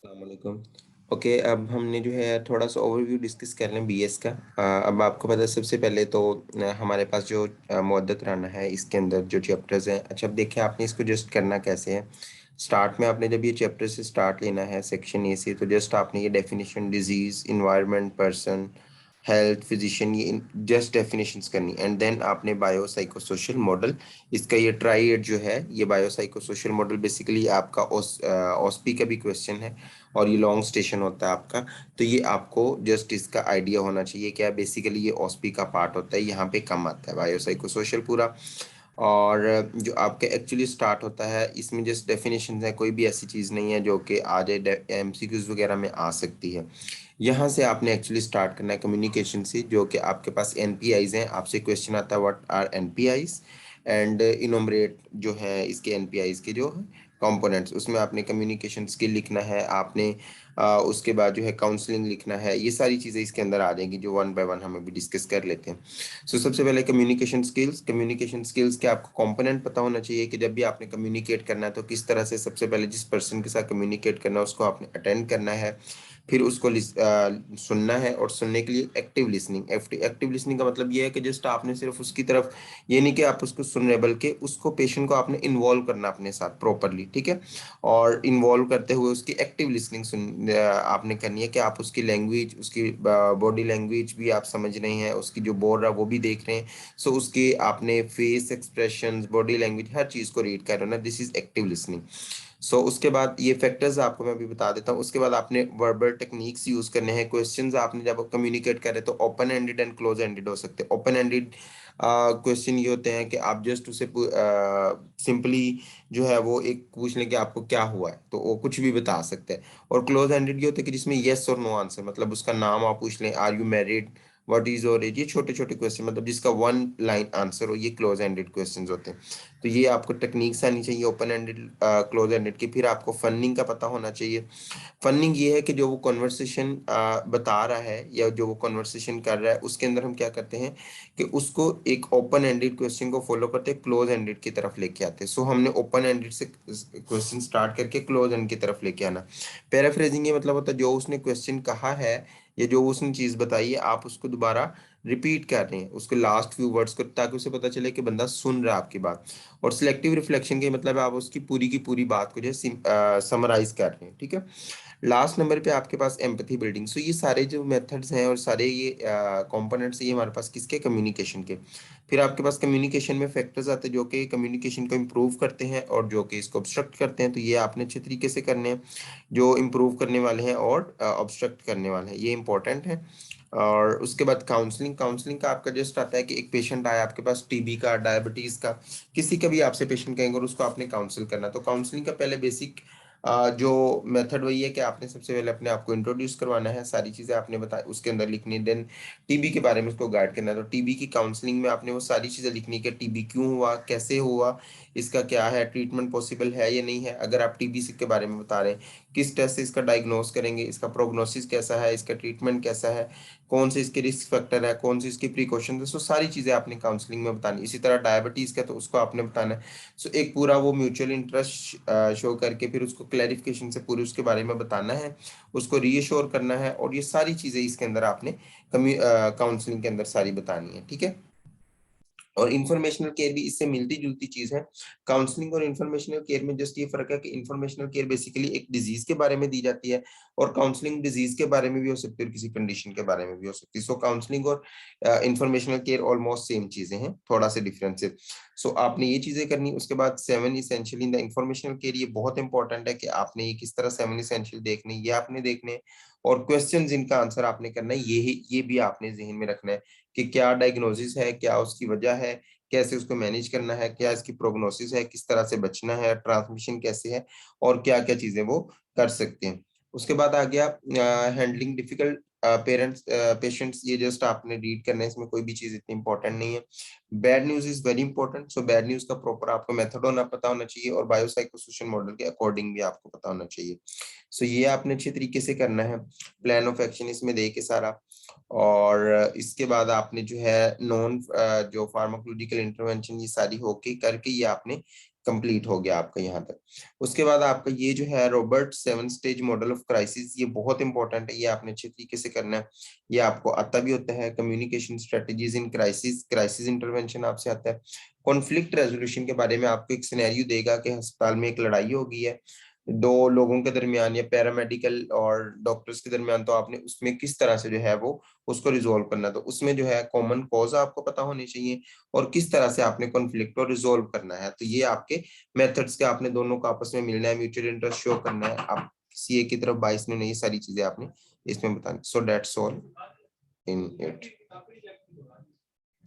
अस्सलामुअलैकुम। ओके, अब हमने जो है थोड़ा सा ओवरव्यू डिस्कस कर लें बीएस का। अब आपको पता है सबसे पहले तो हमारे पास जो मुअद्दत राना है इसके अंदर जो चैप्टर्स हैं। अच्छा, अब देखिए आपने इसको जस्ट करना कैसे है। स्टार्ट में आपने जब ये चैप्टर से स्टार्ट लेना है सेक्शन ए से, तो जस्ट आपने ये definition, disease, environment, person, health, physician, ये जस्ट डेफिनेशंस करनी। एंड देन आपने बायो साइको सोशल मॉडल, इसका ये ट्राइड जो है, ये bio psycho social model basically आपका ऑस्पी का भी क्वेश्चन है और ये लॉन्ग स्टेशन होता है आपका। तो ये आपको जस्ट इसका आइडिया होना चाहिए क्या बेसिकली ये ऑस्पी का पार्ट होता है, यहाँ पे कम आता है बायो साइको सोशल पूरा। और जो आपका एक्चुअली स्टार्ट होता है इसमें जस्ट डेफिनेशन है, कोई भी ऐसी चीज़ नहीं है जो कि आ जाए एमसीक्यूज वगैरह में आ सकती है। यहाँ से आपने एक्चुअली स्टार्ट करना है कम्युनिकेशन से, जो कि आपके पास एनपीआईज हैं। आपसे क्वेश्चन आता है व्हाट आर एनपीआईज, एंड इनोमरेट जो है इसके एनपीआईज के जो कंपोनेंट्स, उसमें आपने कम्युनिकेशन स्किल लिखना है आपने। उसके बाद जो है काउंसलिंग लिखना है। ये सारी चीज़ें इसके अंदर आ जाएंगी जो वन बाय वन हम अभी डिस्कस कर लेते हैं। सो सबसे पहले कम्युनिकेशन स्किल्स के आपको कंपोनेंट पता होना चाहिए कि जब भी आपने कम्युनिकेट करना है तो किस तरह से, सबसे पहले जिस पर्सन के साथ कम्युनिकेट करना है उसको आपने अटेंड करना है, फिर उसको सुनना है, और सुनने के लिए एक्टिव लिसनिंग। एक्टिव लिसनिंग का मतलब ये है कि जस्ट आपने सिर्फ उसकी तरफ, ये नहीं कि आप उसको सुन रहे, बल्कि उसको, पेशेंट को आपने इन्वॉल्व करना अपने साथ प्रॉपरली, ठीक है। और इन्वॉल्व करते हुए उसकी एक्टिव लिसनिंग आपने करनी है कि आप उसकी लैंग्वेज, उसकी बॉडी लैंग्वेज भी आप समझ रहे हैं, उसकी जो बोल रहा है वो भी देख रहे हैं। सो उसके आपने फेस एक्सप्रेशंस, बॉडी लैंग्वेज, हर चीज को रीड कर रहे हो ना, दिस इज एक्टिव लिसनिंग। सो उसके बाद ये फैक्टर्स आपको मैं अभी बता देता हूँ। उसके बाद आपने वर्बल टेक्निक्स यूज करने हैं। क्वेश्चंस आपने जब कम्युनिकेट कर रहे हैं तो open ended and close ended हो सकते हैं। ओपन एंडेड क्वेश्चन ये होते हैं कि आप जस्ट उसे सिंपली जो है वो एक पूछ लें कि आपको क्या हुआ है, तो वो कुछ भी बता सकते हैं। और क्लोज एंडेड ये होते हैं कि जिसमें येस और नो आंसर, मतलब उसका नाम आप पूछ लें, are you married, what is your age, ये छोटे छोटे क्वेश्चन, मतलब जिसका वन लाइन आंसर हो, ये क्लोज एंडेड क्वेश्चंस होते हैं। तो ये आपको टेक्निक्स आनी चाहिए ओपन एंडेड, क्लोज एंडेड की। फिर आपको फनिंग का पता होना चाहिए। फनिंग ये है कि जो वो कॉन्वर्सेशन बता रहा है या जो वो कॉन्वर्सेशन कर रहा है उसके अंदर हम क्या करते हैं कि उसको एक ओपन एंडेड क्वेश्चन को फॉलो करते हैं, क्लोज एंडेड की तरफ लेके आते हैं। सो हमने ओपन एंडेड से क्वेश्चन स्टार्ट करके क्लोज एंड की तरफ लेके आना। पैराफ्रेजिंग ये मतलब होता है जो उसने क्वेश्चन कहा है या जो उसने चीज बताई है, आप उसको दोबारा रिपीट कर रहे हैं उसके लास्ट फ्यू वर्ड्स को, ताकि उसे पता चले कि बंदा सुन रहा है आपकी बात। और सिलेक्टिव रिफ्लेक्शन के मतलब है आप उसकी पूरी की पूरी बात को जो है समराइज कर रहे हैं, ठीक है। लास्ट नंबर पे आपके पास एम्पैथी बिल्डिंग। सो ये सारे जो मेथड्स हैं और सारे ये कंपोनेंट्स हैं, ये हमारे पास किसके, कम्युनिकेशन के। फिर आपके पास कम्युनिकेशन में फैक्टर्स आते हैं जो कि कम्युनिकेशन को इम्प्रूव करते हैं और जो कि इसको ऑब्स्ट्रक्ट करते हैं। तो ये आपने अच्छे तरीके से करने हैं, जो इम्प्रूव करने वाले हैं और ऑब्स्ट्रक्ट करने वाले हैं, ये इंपॉर्टेंट है। और उसके बाद काउंसलिंग। काउंसलिंग का आपका जस्ट आता है कि एक पेशेंट आया आपके पास, टीबी का, डायबिटीज का, किसी का भी आपसे पेशेंट कहेंगे और उसको आपने काउंसिल करना। तो काउंसलिंग का पहले बेसिक जो मेथड वही है कि आपने सबसे पहले अपने आप को इंट्रोड्यूस करवाना है, सारी चीजें आपने बताई उसके अंदर लिखनी है। देन टीबी के बारे में उसको गाइड करना है। तो टीबी की काउंसलिंग में आपने वो सारी चीजें लिखनी है कि टीबी क्यों हुआ, कैसे हुआ, इसका क्या है, ट्रीटमेंट पॉसिबल है या नहीं है। अगर आप टीबी के बारे में बता रहे हैं, किस टेस्ट से इसका डायग्नोस करेंगे, इसका प्रोग्नोसिस कैसा है, इसका ट्रीटमेंट कैसा है, कौन से इसके रिस्क फैक्टर है, कौन सी इसकी प्रिकॉशन है। सो सारी चीजें आपने काउंसलिंग में बतानी। इसी तरह डायबिटीज का तो उसको आपने बताना है। सो एक पूरा वो म्यूचुअल इंटरेस्ट शो करके फिर उसको क्लैरिफिकेशन से पूरे उसके बारे में बताना है, उसको रीअश्योर करना है। और ये सारी चीजें इसके अंदर आपने काउंसलिंग के अंदर सारी बतानी है, ठीक है। और इंफॉर्मेशनल केयर भी इससे मिलती जुलती चीज है। काउंसलिंग और इंफॉर्मेशनल केयर में जस्ट ये फर्क है कि इंफॉर्मेशनल केयर बेसिकली एक डिजीज के बारे में दी जाती है, और काउंसलिंग डिजीज के बारे में भी हो सकती है और किसी कंडीशन के बारे में भी हो सकती है। सो काउंसलिंग और इंफॉर्मेशनल केयर ऑलमोस्ट सेम चीजें हैं, थोड़ा सा डिफरेंस है। सो आपने ये चीजें करनी। उसके बाद 7 essential in the informational care, ये बहुत इंपॉर्टेंट है कि आपने ये किस तरह 7 इसेंशियल देखने, ये आपने देखने। और क्वेश्चन इनका आंसर आपने करना है, ये भी आपने जहन में रखना है कि क्या डायग्नोसिस है, क्या उसकी वजह है, कैसे उसको मैनेज करना है, क्या इसकी प्रोग्नोसिस है, किस तरह से बचना है, ट्रांसमिशन कैसे है, और क्या क्या चीजें वो कर सकते हैं। उसके बाद आ गया हैंडलिंग डिफिकल्ट पेरेंट्स पेशेंट्स। ये जस्ट आपने रीड करना है, इसमें कोई भी चीज इतनी इंपॉर्टेंट नहीं है। Bad news is very important. So bad news का प्रॉपर आपको मेथड होना पता होना चाहिए, और बायोसाइकोसोशल मॉडल के अकॉर्डिंग भी आपको पता होना चाहिए। सो ये आपने अच्छे तरीके से करना है, प्लान ऑफ एक्शन इसमें दे के सारा। और इसके बाद आपने जो है नॉन जो फार्माकोलॉजिकल इंटरवेंशन, ये सारी होके करके ये आपने कंप्लीट हो गया आपका यहाँ तक। उसके बाद आपका ये जो है Robert 7 stage model of crisis, ये बहुत इंपॉर्टेंट है, ये आपने अच्छे तरीके से करना है। ये आपको आता भी होता है। Communication strategies in crisis, crisis intervention आपसे आता है। कॉन्फ्लिक्ट रेजोल्यूशन के बारे में आपको एक सिनेरियो देगा कि अस्पताल में एक लड़ाई हो गई है दो लोगों के दरमियान या पैरामेडिकल और डॉक्टर्स के दरमियान, तो आपने उसमें किस तरह से जो है वो उसको रिजोल्व करना है। तो उसमें जो है कॉमन कॉज आपको पता होनी चाहिए और किस तरह से आपने कॉन्फ्लिक्ट को रिजोल्व करना है। तो ये आपके मेथड्स के आपने दोनों को आपस में मिलना है, म्यूचुअल इंटरेस्ट शो करना है, आप किसी एक की तरफ बाइस ने नहीं, ये सारी चीजें आपने इसमें बतानी। So that's all in it.